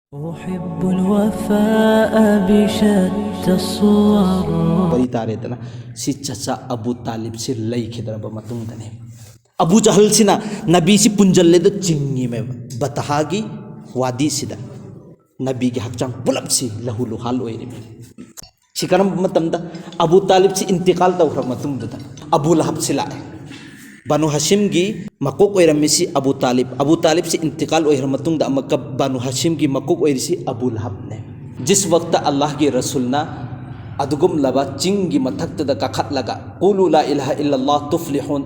أحب الوفاء بشتى الصور. bari tare tana si chacha Abu Talib si lay khidra ba matung dane Abu Jahal sina nabi si punjalle da chingi me batahagi wadi sida nabi gi hakchang pulap si lahulu hal oiri me sikaram matam da Abu Talib si intiqal tawra matung da Abu Lahab sila Banu Hashim gi makok oiram si Abu Talib si intiqal oir matung da makab Banu Hashim gi makok oir si Abu Lahab ne जिस वक्त अल्लाह के रसूल ना अदुगुम लबा चिंगी मथक्त the कखत लगा कुलु ला इलाहा इल्लल्लाह तुफ्लिहुन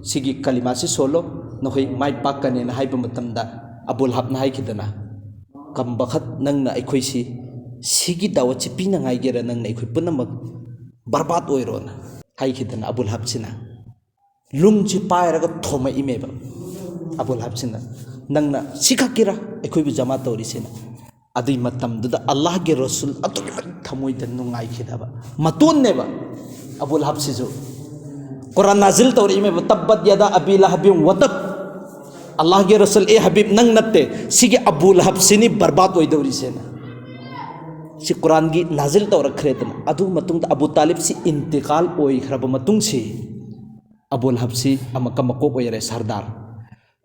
सिगी कलिमा से सोलो नोई माइ पाकने न हाइब मतमदा अबू लहब न हाइखिदना कम बखत नंग न अखोइ सिगी दावत चि पिना गाइगेरा नंग न अखोइ पुनमक बर्बाद ओइरो न हाइखिदना अबू लहब सिना लुंग चि पायरगा थोमा इमेबा अबू लहब सिना नंग न सिखाकिरा अखोइ बु जमा तौरिसिना अदुई मतमदुदा अल्लाह के रसूल अतुकी थमोइद नुंगाई खिदाबा मतोन नेबा अबू लहब सिजु कुरान नाजिल तौरी में तब्बत यदा अबी लहब वतब अल्लाह के रसूल ए हबीब नंग नत्ते सिगे अबू लहब सिनी बर्बाद ओइ दौरी सेना सि कुरान की नाजिल तौर खरेतन अदु मतुंग अबू तालिब सि इंतकाल ओइ खरब मतुंग सि अबू लहब सि अमक मकोक ओइरे सरदार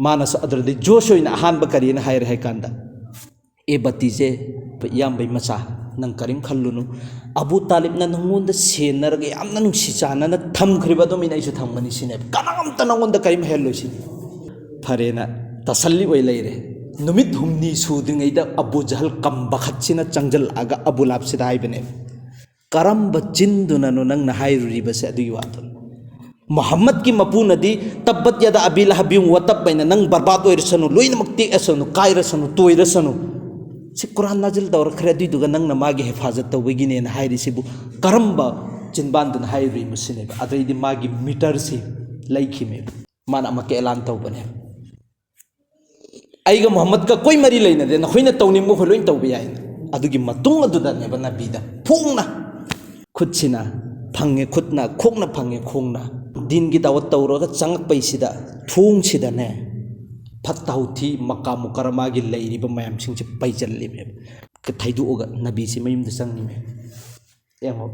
मानस अदरदि जोश ओइना अहान बकरीना हायर है कांदा ए बतीजे याम भाई मचा नंग करीम खल्लुनु अबू तालिब ना नंगोंद सेनरगे यामना नुंसी चाना थमख्रिबदो मिना इसु थमगनी सिने कनामत नंगोंद करीम हेल्लोसि फरेना तसल्ली ओइ लेरे नुमित हुमनी सुदिङैदा अबू जहल कम बखतसिना चंगजल आगा अबू लाब सिदा हाइबने करम बचिन्दुना नो नंग ना हाइरुरिबसे अदुई वातो मोहम्मद की मपू नदी तब्बत यदा अबी लहब वतब बैना नंग बर्बाद ओइरसनु लोइनमक टेकसनु काइरसनु तोइरसनु सि कुरान नाजिल दौर खरेदी दुगा नंग ना मागी हिफाजत तौबगिने ना हाइरिसिबु करम्बा चिनबांदन हाइरि मुसिने अदैदि मागी मीटर से लैखिमे माना मके ऐलान तौबने आइगा मोहम्मद का कोई मरी लेना दे नखोइना तौनिमो खो लोइन तौबे याइन अदुगी मतुंग अदुदा नेबा नबीदा फुंगना खुदसिना फंगे खुदना खोंगना फंगे खोंगना दिन की दावत तौरगा चंगक पैसिदा थूंग सिदाने फत्ताउथी मक्का मुकरमा की लैरिबा मयाम सिंगसे पैजल्लिमे थैदुगा नबी से मयुम दसंगनि में एमो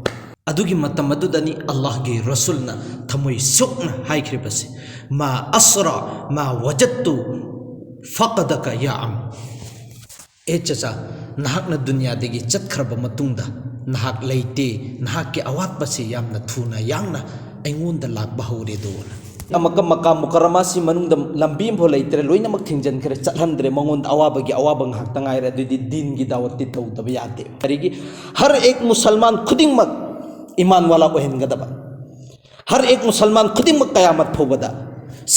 अदुगी मतम अदुदनी अल्लाह के रसूलना थमोइ सुकना हाइख्रिबसे मा असरा मा वजदतु फकदका या अम ए चचा नहाकना दुनिया देगी चतखरबा मतुंगदा नहाक लैते नहाक के अवातबसे यामना थुना यांगना ऐंगोंदा लाकबा हौरे दोना अमक मक्का मुकरमा से मनुंग लंबी भो लेतरे लोइनमक थिंजन खरे चलहंद्रे मंगोंद अवाबगी अवाब ngahak tangai ra dudi din gi dawat ti tawdaba yate karigi हर एक मुसलमान खुदिंगमक ईमान वाला ओहेनगदबा हर एक मुसलमान खुदिंगमक कयामत फोबदा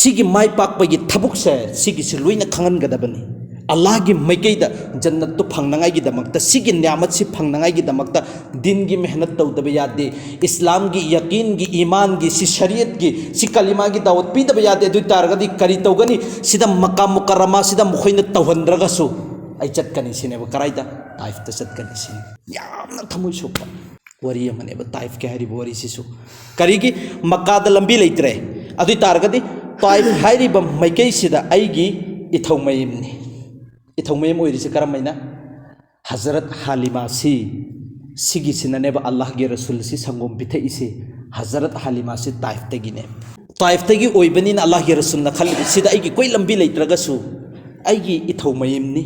सिगी माइ पाकबगी थबुक से सिगी से लोइना खंगनगदबनी अल्लाह की मैकैदा जन्नत तो फंगनांगाई की दमकता सिगी न्यामत से फंगनांगाई की दमकता दिन की मेहनत तौदब यादे इस्लाम की यकीन की ईमान की सि शरीयत की सि कलिमा की दावत पीदब यादे दु तारगदी करी तौगनी सिदा मक्का मुकर्रमा सिदा मुखैना तौहंद्रगसु आई चटकनी सिनेबा कराइदा ताइफ त चटकनी सिने यामना थमुइ सोपा वरी अमनेबा ताइफ के हरि वरी सिसु करीगी मक्का द लंबी लेतरे अदु तारगदी ताइफ हाइरिबा मैकै सिदा आइगी इथौमयमनी इथौमयम ओइरिसे करमैना हजरत हालिमा सिगी सिननेबा अल्लाह के रसूल सि संगोम पिथे इसे हजरत हालिमा से ताइफ तगिने ताइफ तगी ओइबनिन अल्लाह के रसूल न खल सिदा आइगी कोई लंबी लेत्रगसु आइगी इथौमयमनी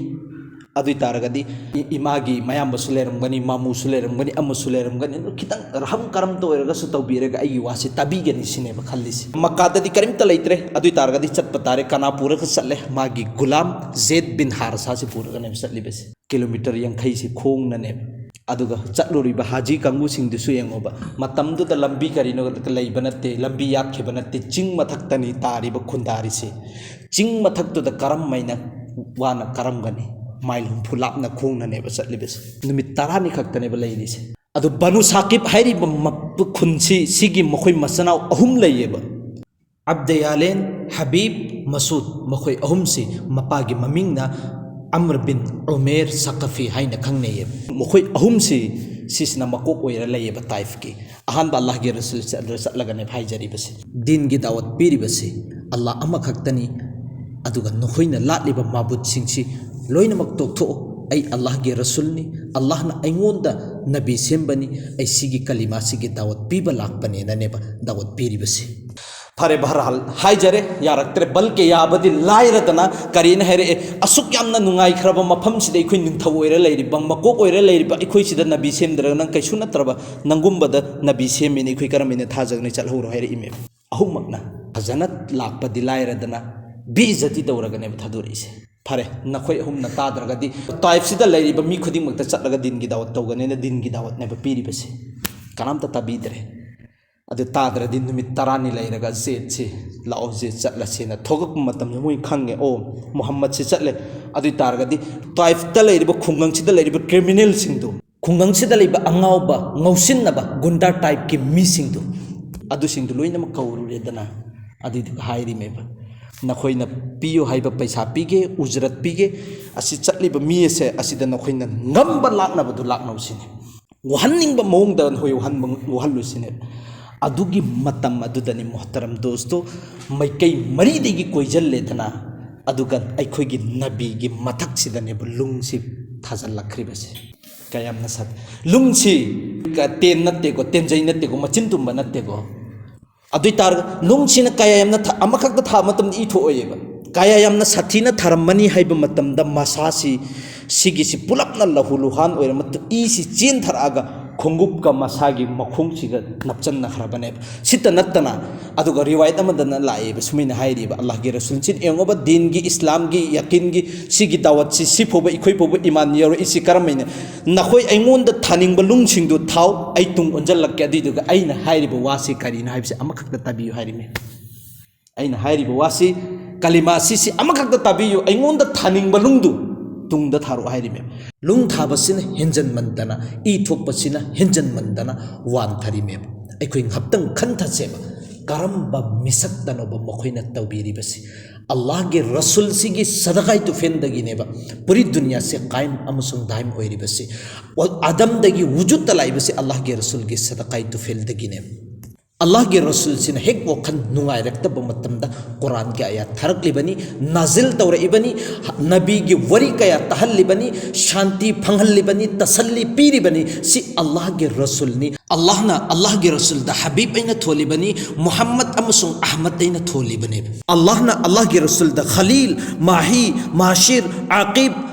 अदुई तारगदी इमागी मयाम बसुलेरमगनी मामू सुलेरमगनी अमु सुलेरमगनी खितंग रहम करम तो ओइरगसु तौबीरेगा आइगी वासे ताबीगनी सिनेबा खल्लिसि मक्काददी करिमता लेत्रे अदुई तारगदी चटप तारे कना पूरक चले मागी गुलाम ज़ैद बिन हारसा से पूरगने चटलिबसे किलोमीटर 50 से खोंगनने अदुगा चटलुरिबा हाजी कांगु सिंगदुसु यंगोबा मतमदुदा लंबी करिनो लैबा नत्ते लंबी याखिबा नत्ते चिंग मथक्तनी तारिबा खुंदारिसे चिंग मथक्तुदा करमैना वाना करमगनी माइल हुंफुलापना खोंगननेबा चटलिबसे नुमित 10 खक्तनेबा लैरिसे अदु बनु साकिब हाइरिबा खुनसी सिगी मखोइ मसनाव अहुम लैयेबा अब्दयालेन हबीब मसूद मखोइ अहुम से मपागी ममिंगना अम्र बिन उमेर सकफी हाइना खंगनेय मखोइ अहुम से सिसना मकोक ओइरा लैयेबा ताइफ की अहान अल्लाह के रसूल से अदर चटलगने भाइजरिबसे दिन की दावत पीरिबसे अल्लाह अमा खक्तनी अदुगा नखोइना लाटलिबा माबुत सिंगसी लोइनमक तोक्थो ai Allah ge rasul ni Allah na aingonda nabi sembani ai sigi kalima sigi dawat piba lakpane na neba dawat piri basi fare bahral haijare yaraktre balke yabadi lairadana karina here asuk yamna nungai khraba mafam sida ikhoi ningthau oira leiri bang makok oira leiri ba ikhoi sida nabi semdra nang kai suna traba nangumbada nabi semini ikhoi karamine thajagni chalhuro here ime ahumakna hajanat lakpadi lairadana bizati dawragane thadurisi fare nakhoi ahumna tadragadi taif sida leiri ba mi khuding makta chatlaga din gi dawat tawgane na din gi dawat ne ba piri basi kanamta tabidre ಅದು ತಾದ್ರದಿ ನಿಮಿತ್ ತರಾನಿ ಲೈರಗ ಜೇತ್ಸಿ ಲಾओ ಜೆ ಚಟ್ಲಸೇನ ಥೋಗಕ್ ಮತಮ್ ಮುಯ್ ಖಂಗೆ ಓ ಮೊಹಮ್ಮದ್ ಸಿ ಚಟ್ಲೆ ಅದು ತಾರಗದಿ ತಾಯಿಫ್ ತ ಲೈರಿಬ ಖುಂಗಂಗ್ ಸಿದ ಲೈರಿಬ ಕ್ರಿಮಿನಲ್ ಸಿಂದು ಖುಂಗಂಗ್ ಸಿದ ಲೈಬ ಅಂಗಾವಬ ngೌಸಿನ್ನಬ ಗುಂಡಾ ಟೈಪ್ ಕೆ ಮಿ ಸಿಂದು ಅದು ಸಿಂದು ಲೋಯ್ನ ಮ ಕೌರುರೆದನ ಅದು ಹಾಯಿರಿ ಮೇಬ ನಖೋಯ್ನ ಪಿಯೋ ಹಾಯ್ಬ ಪೈಸಾ ಪಿಗೆ ಉಜ್ರತ್ ಪಿಗೆ ಅಸಿ ಚಟ್ಲಿಬ ಮಿಯೆಸೆ ಅಸಿದ ನಖೋಯ್ನ ngಂಬ ಲಾಕ್ನಬದು ಲಾಕ್ನೌಸಿನಿ ವಹನ್ನಿಂಗ್ ಬ ಮೌಂಗ್ ದ ಹೋಯ್ ವಹಲ್ಲುಸಿನೆ अदुगी मतम अदुदनि मोहतरम दोस्तों मैकई मरीदेगी कोइजल लेदना अदुगा अखोगी नबी गी मथक सिदने लुंगसी थाजल लखरिबसे कयाम नसत लुंगसी तेन नत्ते को तेनजै नत्ते को मचिन तुंब नत्ते को अदुई तार लुंगसीना कयाम न अमखक था मतम इथो ओयेबा कयाम न साथीना थरमनी हाइब मतम द मसासी सिगिसी पुलपना लहुलुहान ओयर मत इसी चेन थरागा खुंगुप का मसागी मखुंग सिगा नपचन नखरबने सित नत्तना अदुगा रिवायत अमदन लाइब सुमिन हाइरिब अल्लाह के रसूल चिन एंगोब दीन की इस्लाम की यकीन की सिगी दावत सि फोब इखोय फोब ईमान यर इसी करमैन नखोय ऐंगोंद थानिंग लुंग सिंदु थाव ऐ तुंग ओंजल लक अदिदुगा ऐना हाइरिब वासी करिना हाइबसे अमखक ताबियु हाइरिमे ऐना हाइरिब वासी कलिमा सिसी अमखक ताबियु ऐंगोंद थानिंग लुंगदु तुंग थारो हाइरिमे लुंग थाबसिन हेंजन मंदना ई थोपसिना हेंजन मंदना वान थरिमे अखोय हप्तंग खंथसेब करम्बा मिसक्तनोब मखोयना तौबिरिबसि अल्लाह के रसूल सिगी सदकाई तुफेंदगिनेबा पूरी दुनिया से कायम अमसुंग दाइम ओइरिबसि आदम दगी वुजुद तलाइबसि अल्लाह के रसूल के सदकाई तुफेलदगिने अल्लाह के रसूल सिन हेक वखन नुंगाई रक्तब मतमदा कुरान के आयत थरकलिबनी नाजिल तौरइबनी नबी की वरी कया तहल्लिबनी शांति फंगल्लिबनी तसल्ली पीरिबनी सि अल्लाह के रसूल नि अल्लाह के रसूल द हबीब ऐना थोलिबनी मोहम्मद अमसुंग अहमद ऐना थोलिबनी अल्लाह के रसूल the Khalil Mahi माशिर Aqib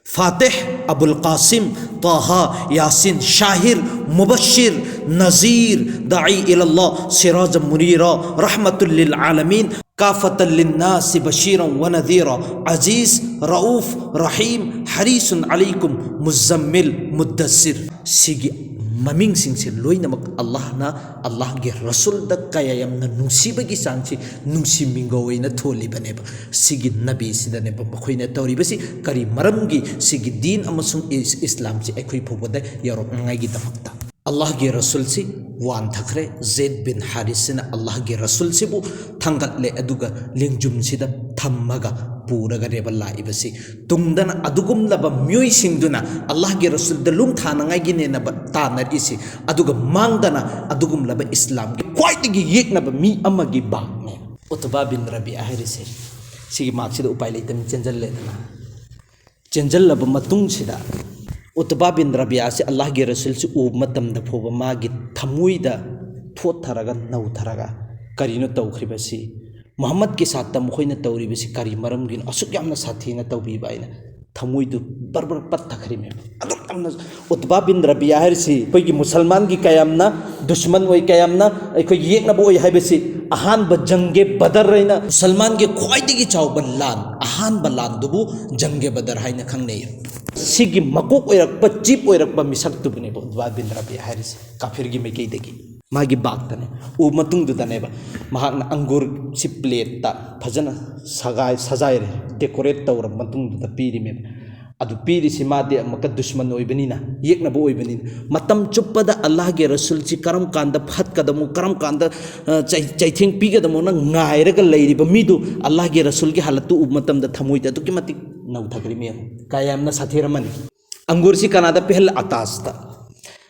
Fatih Abul Qasim ताहा यासिन शाहिर मुबश्शिर नज़ीर दाई इलल्लाह सिराज मुनीरा रहमतुल लिल आलमीन काफतल लिन्नास बशीरन व नज़ीरा अजीज रऊफ रहीम हरीसुन अलैकुम मुज़म्मिल मुद्दस्सिर सिगी ममिंग सिंह से लोइनमक अल्लाह के रसूल द कयायमना नुसीबगी सांगसी नुसी मिंगोइना थोलिबनेब सिगी नबी सिदनेब मखोइना तौरिबसी करी मरमगी सिगी दीन अमसुंग इस्लाम से अखोइ फोबदा यरोंगाइगी दमक्ता अल्लाह के रसूल से वान थखरे ज़ैद बिन हारिसना अल्लाह के रसूल से बु थंगतले अदुगा लिंगजुम सिदा थम्मगा पूरगा रेबल लाइबसी तुंगदना अदुगुमलबा म्योय सिंगदुना अल्लाह के रसूल द लुंग थानंगाइगिने न तानरिसी अदुगा मांगदना अदुगुमलबा इस्लाम के क्वाइटगी येकनबा मी अमगी बागने उतबा बिन रबी आहरिसे सिगी मार्क्सिदा उपाय लेतम चेंजल लेदना चेंजललबा मतुंग सिदा उतबा बिन रबिया से अल्लाह के रसूल से उ मतम द फोब मागी थमुइदा थोत थरगा नौ थरगा करिनो तौखरिबसी मोहम्मद के साथ मखोइना तौरिबसी करी मरमगिन असुक यामना साथीना तौबिबाइना थमुइदु बरबर पत थखरिमे अदुकमना उतबा बिन रबिया हरसी कोई मुसलमान की कयामना दुश्मन ओइ कयामना कोई येकनबो ओइ हाइबसी अहान जंगे बदर रैना मुसलमान के ख्वाइदगी चावब लान अहान लान दुबु जंगे बदर हाइना खंगने सिगी मकोक ओइरकप चीप ओइरकप मिसक्तुबने उतबा बिन रबिया हरसी काफिरगी मैकेदगी मागी बागतने उ मतुंगदुदनेबा महाकना अंगूर सि प्लेट फजन सजाय डेकोरेट तौर मतुंगदुदा पीरिमे अदु पीरिसि मादे अमक दुश्मन ओइबनिना येकनबो ओइबनिना मतम चुप्पदा अल्लाह के रसूल सि करम कांदा फतकदमु करम कांदा चैथिंग पीगदमु न ngairaga leiriba midu अल्लाह के रसूल के हालतु उ मतमदा थमुइदा दुकि मति नौ थकरिमे कायमना साथेरमनि अंगूर सि कनादा पहल आतास्ता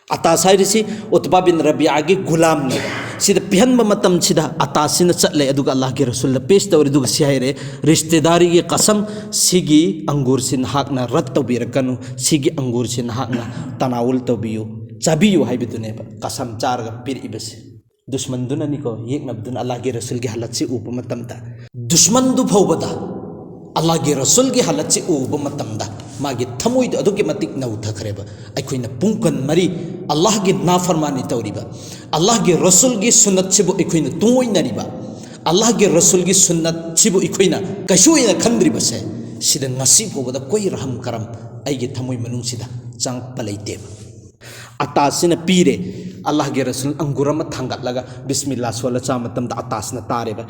ꯑꯇꯥꯁ ꯍꯥꯏꯔꯤꯁꯤ ꯎꯠꯕꯥ ꯕꯤꯟ ꯔꯕꯤꯌꯥꯒꯤ ꯒꯨꯂꯥꯝꯅꯦ ꯁꯤꯗ ꯄꯤꯍꯟꯕ ꯃꯇꯝꯁꯤꯗ ꯑꯇꯥꯁꯤꯅ ꯆꯠꯂꯦ ꯑꯗꯨꯒ ꯑꯜꯂꯥꯍꯒꯤ ꯔꯁꯨꯜꯗ ꯄꯦꯁ ꯇꯧꯔꯦ ꯑꯗꯨꯒ ꯁꯤ ꯍꯥꯏꯔꯦ ꯔꯤꯁꯇꯦꯗꯥꯔꯤꯒꯤ ꯀꯁꯝ ꯁꯤꯒꯤ ꯑꯪꯒꯨꯔꯁꯤ ꯅꯍꯥꯛꯅ ꯔꯠ ꯇꯧꯕꯤꯔꯛꯀꯅꯨ ꯁꯤꯒꯤ ꯑꯪꯒꯨꯔꯁꯤ ꯅꯍꯥꯛꯅ ꯇꯅꯥꯋꯨꯜ ꯇꯧꯕꯤꯌꯨ ꯆꯥꯕꯤꯌꯨ ꯍꯥꯏꯕꯗꯨꯅꯦꯕ ꯀꯁꯝ ꯆꯥꯔꯒ ꯄꯤꯔꯛꯏꯕꯁꯦ ꯗꯨꯁꯃꯟꯗꯨꯅꯅꯤꯀꯣ ꯌꯦꯛꯅꯕꯗꯨꯅ ꯑꯜꯂꯥꯍꯒꯤ ꯔꯁꯨꯜꯒꯤ ꯍꯥꯂꯠꯁꯤ ꯎꯕ ꯃꯇꯝꯗ ꯗꯨꯁꯃꯟꯗꯨ ꯐꯥꯎꯕꯗ ꯑꯜꯂꯥꯍꯒꯤ ꯔꯁꯨꯜꯒꯤ ꯍꯥꯂꯠꯁꯤ ꯎꯕ ꯃꯇꯝꯗ 마기 ꯊꯃꯣꯏꯗ ꯑꯗꯨꯒꯤ ꯃꯇꯤꯛ ꯅꯧꯊꯈ꯭ꯔꯦꯕ ꯑꯩꯈꯣꯏꯅ ꯄꯨꯡꯀꯟ ꯃꯔꯤ ꯑꯜꯂꯥꯍꯒꯤ ꯅꯥꯐꯔꯃꯥꯅꯤ ꯇꯧꯔꯤꯕ ꯑꯜꯂꯥꯍꯒꯤ ꯔꯁꯨꯜꯒꯤ ꯁꯨꯟꯅꯠꯁꯤꯕꯨ ꯑꯩꯈꯣꯏꯅ ꯇꯨꯡꯑꯣꯏꯅꯔꯤꯕ ꯑꯜꯂꯥꯍꯒꯤ ꯔꯁꯨꯜꯒꯤ ꯁꯨꯟꯅꯠꯁꯤꯕꯨ ꯑꯩꯈꯣꯏꯅ ꯀꯩꯁꯨ ꯑꯣꯏꯅ ꯈꯟꯗ꯭ꯔꯤꯕꯁꯦ ꯁꯤꯗ ꯉꯁꯤ ꯐꯥꯎꯕꯗ ꯀꯣꯏ ꯔꯍꯝ ꯀꯔꯝ ꯑꯩꯒꯤ ꯊꯃꯣꯏ ꯃꯅꯨꯡꯁꯤꯗ ꯆꯪꯉꯛꯄ ꯂꯩꯇꯦꯕ ꯑꯇꯥꯁꯤꯅ ꯄꯤꯔꯦ ꯑꯜꯂꯥꯍꯒꯤ ꯔꯁꯨꯜ ꯑꯪꯒꯨꯔ ꯑꯃ ꯊꯥꯡꯒꯠꯂꯒ ꯕꯤꯁꯃꯤꯜꯂꯥ ꯁꯣꯜꯂ ꯆꯥ ꯃꯇꯝꯗ ꯑꯇꯥꯁꯅ ꯇꯥꯔꯦꯕ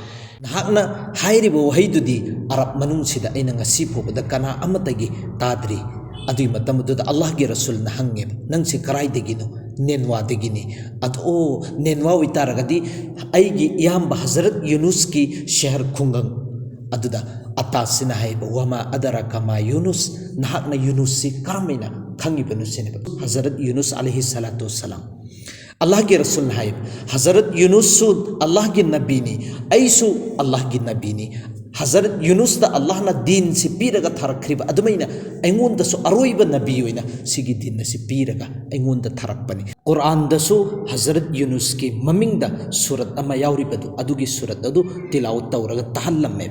ꯅꯍꯥꯛꯅ ꯍꯥꯏꯔꯤꯕ ꯋꯥꯍꯩꯗꯨꯗꯤ ꯑꯔꯕ ꯃꯅꯨꯡꯁꯤꯗ ꯑꯩꯅ ꯉꯁꯤ ꯐꯥꯎꯕꯗ ꯀꯅꯥ ꯑꯃꯇꯒꯤ ꯇꯥꯗ꯭ꯔꯤ ꯑꯗꯨꯒꯤ ꯃꯇꯝꯗꯨꯗ ꯑꯜꯂꯥꯍꯒꯤ ꯔꯁꯨꯜꯅ ꯍꯪꯉꯦꯕ ꯅꯪꯁꯤ ꯀꯔꯥꯏꯗꯒꯤꯅꯣ ꯅꯦꯟꯋꯥꯗꯒꯤꯅꯤ ꯑꯗꯣ ꯅꯦꯟꯋꯥ ꯑꯣꯏꯇꯥꯔꯒꯗꯤ ꯑꯩꯒꯤ ꯏꯌꯥꯝꯕ ꯍꯖꯔꯠ ꯌꯨꯅꯨꯁꯀꯤ ꯁꯍꯔ ꯈꯨꯡꯒꯪ ꯑꯗꯨꯗ ꯑꯇꯥꯁꯤꯅ ꯍꯥꯏꯕ ꯋꯥꯃꯥ ꯑꯗꯔꯥꯀ ꯃꯥ ꯌꯨꯅꯨꯁ ꯅꯍꯥꯛꯅ ꯌꯨꯅꯨꯁꯁꯤ ꯀꯔꯝꯃꯥꯏꯅ ꯈꯪꯉꯤꯕꯅꯣ ꯁꯤꯅꯦꯕ ꯍꯖꯔꯠ ꯌꯨꯅꯨꯁ ꯑꯂꯩꯍꯤ ꯁलाꯇꯨ ꯋꯁꯁꯂꯥꯝ अल्लाह रसूल है हज़रत यूनुस अल्लाह की नबी ने ऐसु अल्लाह की नबी ने हज़रत यूनुस अल्लाह ना दीन से पीरगा थरक्रिब अदुमैना ऐंगोंदसु अरोइब नबी ओइना सिगी दीन से पीरगा ऐंगोंदा थरक्पनि कुरान दसु हज़रत यूनुस की ममिंगदा सूरत अमा याउरिबदु अदुगी सूरत अदु तिलावत तौरगा तहल्लमे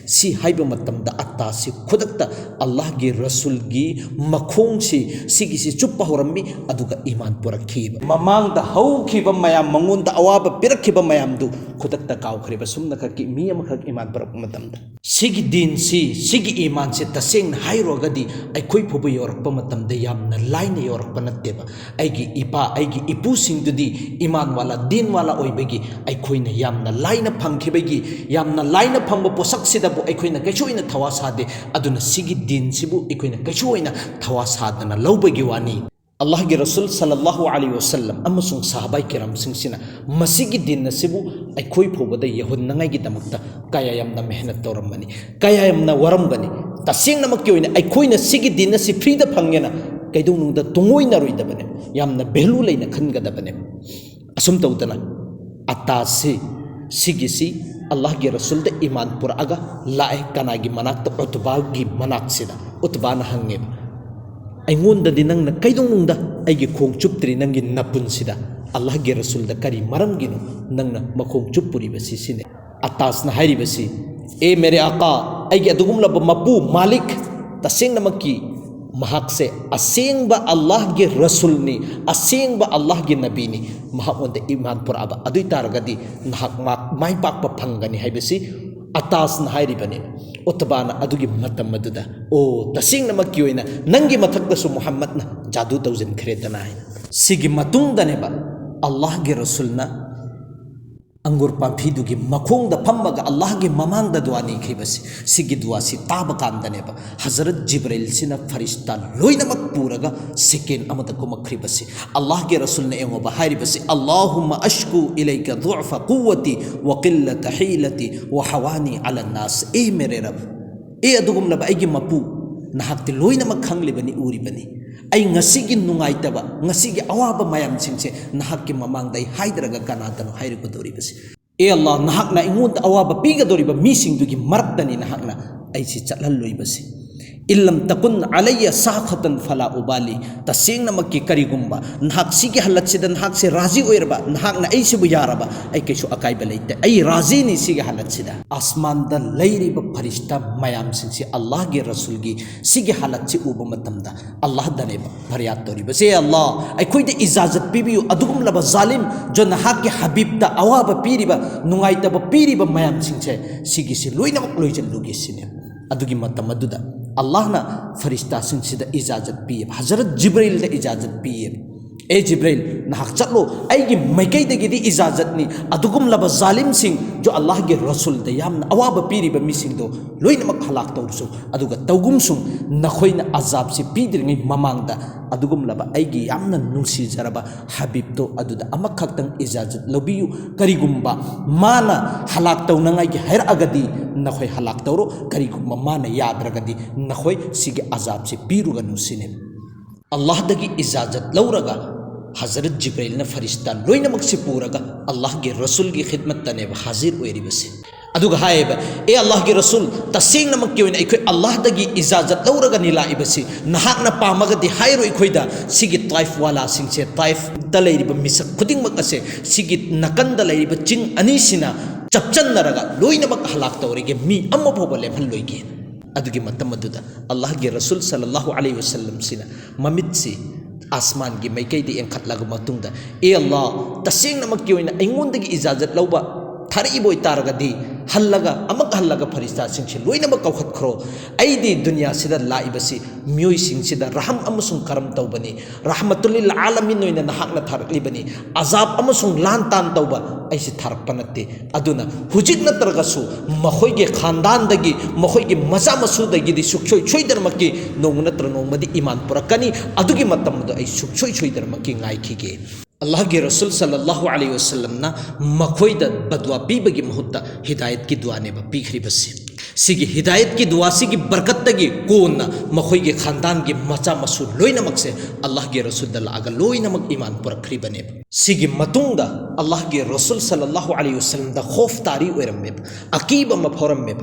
सी हाइब मतमदा अत्तासी खुदक्ता अल्लाह की रसूल की मखोंसी सिगिसी चुप्पा होरम्मी अदुगा ईमान पुरखीब ममांगदा हौखीब मयाम मंगोंदा अवाब पिरखीब मयामदु खुदक्ता काउखरीब सुमना खकी मी अमखक ईमान पुरक मतमदा सिगी दीन सिगी ईमान से तसेंग हाइरोगदी अखोई फुबु योरकप मतमदा यामना लाइना योरकप नत्तेबा अैगी इपा अैगी इपुसिंगदुदी ईमान वाला दीन वाला ओइबगी अखोइना यामना लाइना फंखिबगी यामना लाइना फंब पोसक सिदबु अखोइना कैसोइना थवा सादे अदुना सिगी दीन सिबु अखोइना कैसोइना थवा सादना लौबगी वानी अल्लाह के रसूल सल्लल्लाहु अलैहि वसल्लम अमसुंग साहबाई किराम सिंगसिना मसिगी दिन नसिबु अखोइ फोबदा यहुन्नंगाई की दमकता कया यमना मेहनत तौरमनी कया यमना वरमगनी तसेंग नमक ओइना अखोइना सिगी दिन नसि फ्रीदा फंगेना कैदुनुंदा तुंगोइना रोइदबने यामना भेलु लेना खनगदबने असुम तौदना अतासे सिगिसी अल्लाह के रसूल दे ईमान पुरआगा लाए कनागी मनाक उतबा की मनाक सिदा उतबाना हंगे ऐंगोंददी नंगना कैदुनुंदा ऐगी खोंग चुप्त्री नंगी नपुनसिदा अल्लाह के रसूल दा करी मरमगिनो नंगना मखोंग चुप्पुरिबसी सिने अतासना हाइरिबसी ए मेरे आका ऐगी अदुगुमलब मपू मालिक तसेंगनमकी महाक से असेंग अल्लाह के रसूल ने असेंग अल्लाह के नबी ने महाओंदे ईमान पुराबा अदुई तारगदी नहाक माई पाक फंगनी हाइबसी अतासना हाइरिबने उतबाना अदुगी मतम मदुदा ओ तसेंग नमकी ओइना नंगी मथक्तसु मुहम्मदना जादू तौजन खरेदना है सिगी मतुंगदनेबा अल्लाह के रसूलना अंगुर पाफीदुगी मखोंग फम्मगा अल्लाह के ममांग दुआनी खिबसी सिगी दुआसी ताब कांदनेबा हजरत जिब्राइल सिना फरिश्ता लोइनमक पूरगा सेकेंड अमदा कुमखरिबसी अल्लाह के रसूल ने एंगोबा हारिबसी अल्लाहुम्मा अश्कु इलैका दुअफ कुव्वती व क़िल्लत हीलती व हवानी अला नास ए मेरे रब ए अदुगुमलब ऐगी मपू नहाक्ति लोइनमक खंगलिबनी उरिबनी ऐ ngasiगी nungaitaba ngasiगी awaba mayam singse nahakki mamangdai haidraga kanatano hairukudoribasi e allah nahakna ingonda awaba pigadoriba misingdugi martani nahakna aisi chatlalloibasi illam takun alayya sakhatan fala ubali tasengna makki karigumba nahak sigi halatsida nahak se razi oirba nahakna aisibu yaraba ai kesu akaiba leite ai razi ni sigi halatsida asman da leiriba farishta mayam singse allah ge rasul gi sigi halatsi uba matamda allah daneba faryat toriba se allah ai khoide ijazat pibiu adugum laba zalim jo nahak ge habib da awaba piriba nungaita ba piriba mayam singse sigi se loina loijal lugi sine adugi matamaduda अल्लाह ना फरिश्ता सिंह इजाजत पीए हजरत जिब्राइल दे इजाजत पीए ए जिब्राइल नाहक चलो ऐगी मैकैदगी इजाजत नि अदुगुम लब जालिम सिंह जो अल्लाह के रसूल दे यामना अवाब पीरिब मिसिंग दो लोइनमक हलाक तौरसु अदुगा तौगुम सुं नखोइना अजाब से पीद्रिङै ममांगदा अदुगुम लब ऐगी यामना नुंसी जरबा हबीब तो अदुदा अमखक्तंग इजाजत लबियु करिगुम्बा माना हलाक तौनंगाई हैर अगदी नखोइ हलाक तौरो करिगुम्बा माना याद्रगदी नखोइ सिगे अजाब से पीरुगा नुसिने अल्लाह दगी इजाजत लौरगा हजरत जिब्राइल ने फरिश्ता लोइनमक से पूरगा अल्लाह के रसूल की खिदमत तने हाजिर ओइरिबसे अदुगा हायब ए अल्लाह के रसूल तसेंग नमक के ओइना इखोय अल्लाह दगी इजाजत लौरगा निलाइबसे नहाकना पामगदि हायरो इखोयदा सिगी ताइफ वाला सिंगसे ताइफ द लैरिबा मिसक खुदिंगमक असे सिगी नकंद लैरिबा चिंग अनिसिना चपचन्नरगा लोइनमक हलाक तौरिगे मी अम्मा फोबा लेफल्लोइगे अदुगी मतम अदुदा अल्लाह के रसूल सल्लल्लाहु अलैहि वसल्लम सिना ममित से आसमान की मैकैदी एंखटलग मतुंगदा ए अल्लाह तसेंग नमक के ओइना अइंगोंदगी इजाजत लौबा थारइबोय तारगदी हल्लगा अमक हल्लगा फरिश्ता सिंगसे लोइनमक कौखतखरो ऐदी दुनिया सिदा लाइबसी म्योय सिंगसिदा रहम अमसुंग करम तौबनी रहमतुल्लिल आलमीन ओइना नहाकना थारकलिबनी अजाब अमसुंग लान तान तौबा ऐसे थारकपा नत्ते अदुना हुजिक नत्रगसु मखोयगे खानदानदगी मखोयगे मचा मसुदगी सुखसोय सोयदरमकी नोंग नत्र नोंगमदी ईमान पुरकनी अदुगी मतमदो ऐ सुखसोय सोयदरमकी गायखिगे अल्लाह के रसूल सल्लल्लाहु अलैहि वसल्लम ना मखोयद बदवा पीबगी मुहूर्त हिदायत की दुआ ने पीखरीबसे सिगी हिदायत की दुआ सिगी बरकत तगी कोना मखोयगे खानदान के मचा मसू लोइनमक से अल्लाह के रसूल दलागा लोइनमक ईमान पुरखरीबने सिगी मतुंगदा अल्लाह के रसूल सल्लल्लाहु अलैहि वसल्लम दा खौफ तारी ओरमे अकीब मफरमे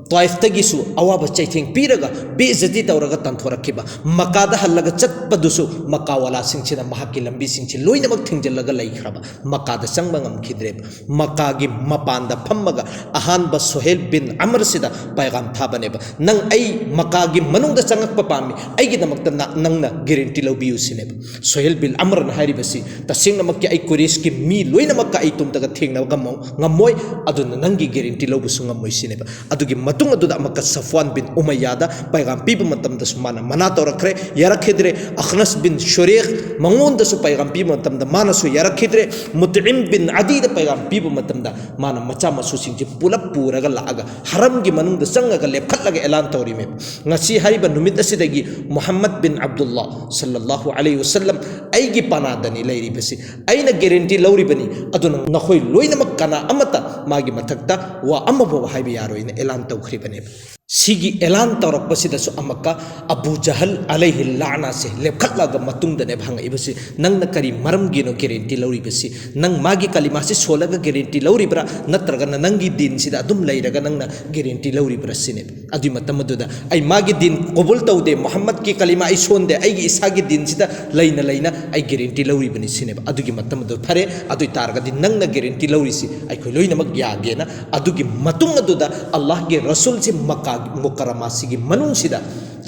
ताइफ तगिसु अवाब चैथेंग पीरगा बेइज्जती तौरगा तंथोरखिबा मक्कादा हल्लगा चटपदुसु मक्का वाला सिंगसिना महाकी लंबी सिंगसि लोइनमक थिंजलगा लैखरबा मक्कादा संगबा ngमखिद्रेब मक्कागी मपानदा फम्मगा अहानबा सुहेल बिन अमर सिदा पैगाम थाबनेबा नंग ऐ मक्कागी मनुंगदा चंगकपा पामी ऐगी दमकता नंगना गारंटी लौबियु सिनेबा सुहेल बिन अमर न हारिबसि तसेंगनमक के ऐ कुरेश की मी लोइनमक का ऐ तुमतगा थेंगनबा ngमोय अदुना नंगी गारंटी लौबसु ngमोय सिनेबा अदुगी मतुंग अदुदा अमक सफवान बिन उमय्यादा पैगाम पीबा मतमदसु माना मना तौरखरे यारखिद्रे अखनस बिन शुरेख मंगोंदसु पैगाम पीबा मतमदा मानसु यारखिद्रे मुतइम बिन अदीदा पैगाम पीबा मतमदा माना मचा मसु सिंगजे पुलप पूरगा लागा हरम की मनुंगदा संगगा लेखटलगा एलान तौरिमे ngasi hariba numit asidagi Muhammad बिन अब्दुल्लाह सल्लल्लाहु अलैहि वसल्लम ऐगी पानादनी लैरिबसि ऐना गारंटी लौरिबनी अदुना नखोय लोइनमक कना अमता मागी मथक्ता वा अम्मबो हाइबे यारोइना एलान तौखरिबने सिगी एलान तौरकपसिदसु अमक्का अबू जहल अलैहि लाना से लेखटलगा मतुंगदने भांगइबसि नंगना करी मरमगिनो गारंटी लौरिबसि नंग मागी कलिमा से सोलगा गारंटी लौरिब्रा नत्रगा नंगी दिन सिदा अदुम लैरगा नंगना गारंटी लौरिब्रा सिने अदुइ मतमदुदा ऐ मागी दिन कबूल तौदे मोहम्मद की कलिमा ऐ सोंदे ऐगी इसागी दिन सिदा लैना ऐ गारंटी लौरिबनि सिने अदुगी मतमदु फरे अदुइ तारगदि नंगना गारंटी लौरिसि ऐखोय लोइनमक यागेना अदुगी मतुंगदुदा अल्लाह के रसूल से मक्का मुकरमा सिगी मनुंगसिदा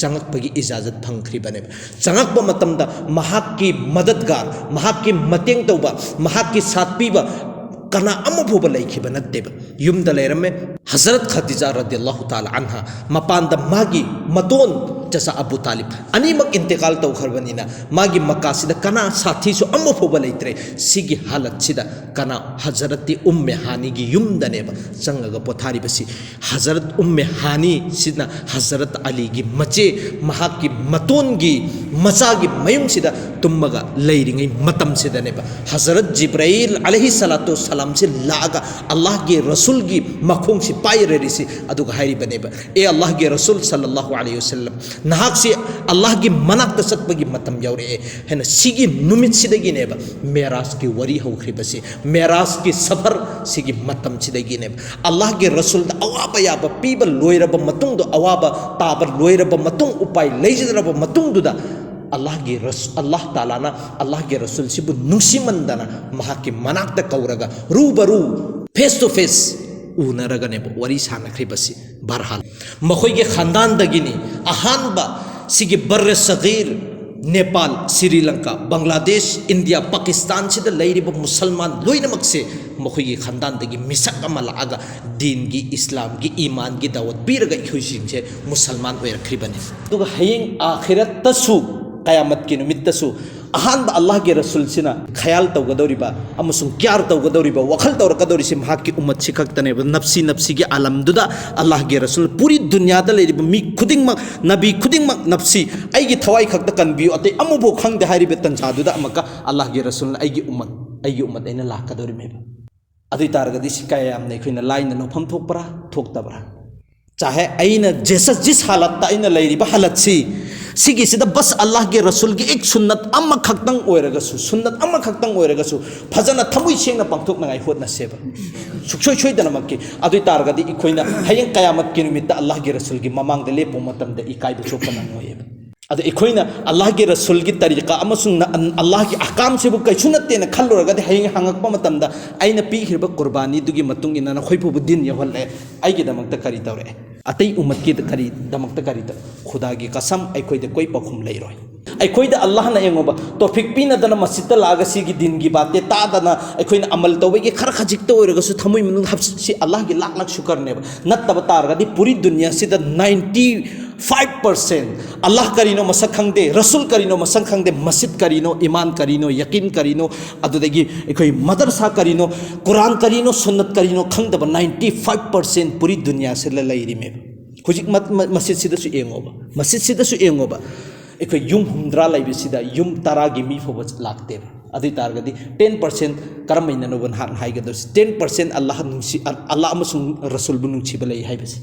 चंगकपगी इजाजत फंगख्रिबने चंगकप मतमदा महाक्की मददगार महाक्की मतेंग तौबा महाक्की साथ पीबा कना अमफोबा लैखिबा नत्तेबा युमदा लैरमे हजरत खदीजा रदियल्लाहु ताला अन्हा मपानदा मागी मतोन जसा अबू तालिब अनीमक इंतकाल तौखरबनिना मागी मक्कासिदा कना साथीसु अमफोबा लैत्रे सिगी हालत सिदा कना हजरत उम्मे हानी की युमदनेबा चंगगा पोथारिबसि हजरत उम्मे हानी सिना हजरत अली की मचे महाकी मतोन की मचा की मयुम सिदा तुमगा लैरिंगै मतम सिदनेबा हजरत जिब्राइल अलैहि सलातु सलाम से लागा अल्लाह के रसूल की मखोंग से पायरेरिसि अदुगा हारिबनेबा ए अल्लाह के रसूल सल्लल्लाहु अलैहि वसल्लम नाहक से अल्लाह की मनाक सत्पगी मतम यौरे है सिगी नुमित सिदगिनेबा मेराज की वरी हौख्रिबसि मेराज की सफर सिगी मतम सिदगिनेबा अल्लाह के रसूल अवाब याब पीब लोइरब मतुंग अवाब ताब लोइरब मतुंग उपाय लैजरब मतुंगदुदा अल्लाह ताला ना अल्लाह के रसूल सिबु नुंसिमंदना महाकी मनाक कौरगा रूबरू फेस टू फेस उनरगने वरी सानख्रिबसि बरहाल मखोयगे खानदानदगिनी अहानबा सिगी बर्रे सगीर नेपाल श्रीलंका बांग्लादेश इंडिया पाकिस्तान से लैरिब मुसलमान लोइनमक से मखोयगे खानदानदगी मिसक अमा लागा दीन की इस्लाम की ईमान की दावत पीरगा इखोयसिंगसे मुसलमान ओइरख्रिबने दुगा हयेंग आखिरत तसु कयामत की नुमित्तसु अहानबा अल्लाह के रसूल सिना ख्याल तौगदौरिबा अमसुंग क्यार तौगदौरिबा वखल तौरकदौरिसि महाकी उम्मत सिखक्तने नफ्सी नफ्सी के आलमदुदा अल्लाह के रसूल पूरी दुनिया दा लेरिबा मी खुदिंगमक नबी खुदिंगमक नफ्सी आइगी थवाई खक्ता कनबियो अते अमुबो खंगदे हारिबे तंजादुदा अमका अल्लाह के रसूल आइगी उम्मत ऐना लाकदौरिमेबा अदुइ तारगदि सिकाय यामने खैना लाइन नोफम थोकपरा थोकतबरा चाहे ऐना जिस हालत ऐना लैरिबा हालत सी सिगिसिदा बस अल्लाह के रसूल की एक सुन्नत अम्मा खक्तंग ओइरगसु सुन्नत अम्मा खक्तंग ओइरगसु फजना थमुइ सेंगना पांगथोकनाय होदनासेबा सुखसोय सोयदनमक्की अदुइ तारगदि इखोइना हयें कयामत की निमित्त अल्लाह के रसूल की ममांगदा लेपो मतमदा इकाइबु सोकनांगोयेबा अद इखोइना अल्लाह के रसूल की तरीका अमसुंग अल्लाह की अहकाम सेबु कैसु नत्तेना खल्लोरगदि हयें हांगकपा मतमदा आइना पीखिरबा कुर्बानी दुगी मतुंग इना खोइफुबु दिन यहल्ले आइगेदमक्ता करी तौरे अतई उम्मत की करी दमक्ता करी खुदा की कसम अखोइदा कोई पखुम लेरोय अखोइदा अल्लाह ना एंगोबा तौफिक पीनदना मस्जिद लागा सिगी दिन की बातें तादना अखोइना अमल तौबेगी खर खजिकता ओइरगसु थमुइ मनुंग हबसि अल्लाह की लाख लाख शुक्र नेबा नत्तबा तारगदि पूरी दुनिया सिदा 95% अल्लाह करीनो मसक खंगदे रसूल करीनो मसक खंगदे मस्जिद करीनो ईमान करीनो यकीन करीनो अदुदगी अखोइ मदरसा करीनो कुरान करीनो सुन्नत करीनो खंगदबा 95% पूरी दुनिया से लैरिमे हुजिक मस्जिद सिदसु एंगोबा मस्जिद सिदसु एंगोबा अखोइ युम हुमद्रा लैबिसिदा युम तरागी मी फोबा लाक्तेबा अदि तारगदि 10% करमैननोबन हान हाइगदस 10% अल्लाह नुंसी अल्लाह अमसुंग रसूल बु नुंसीबा लै हाइबसि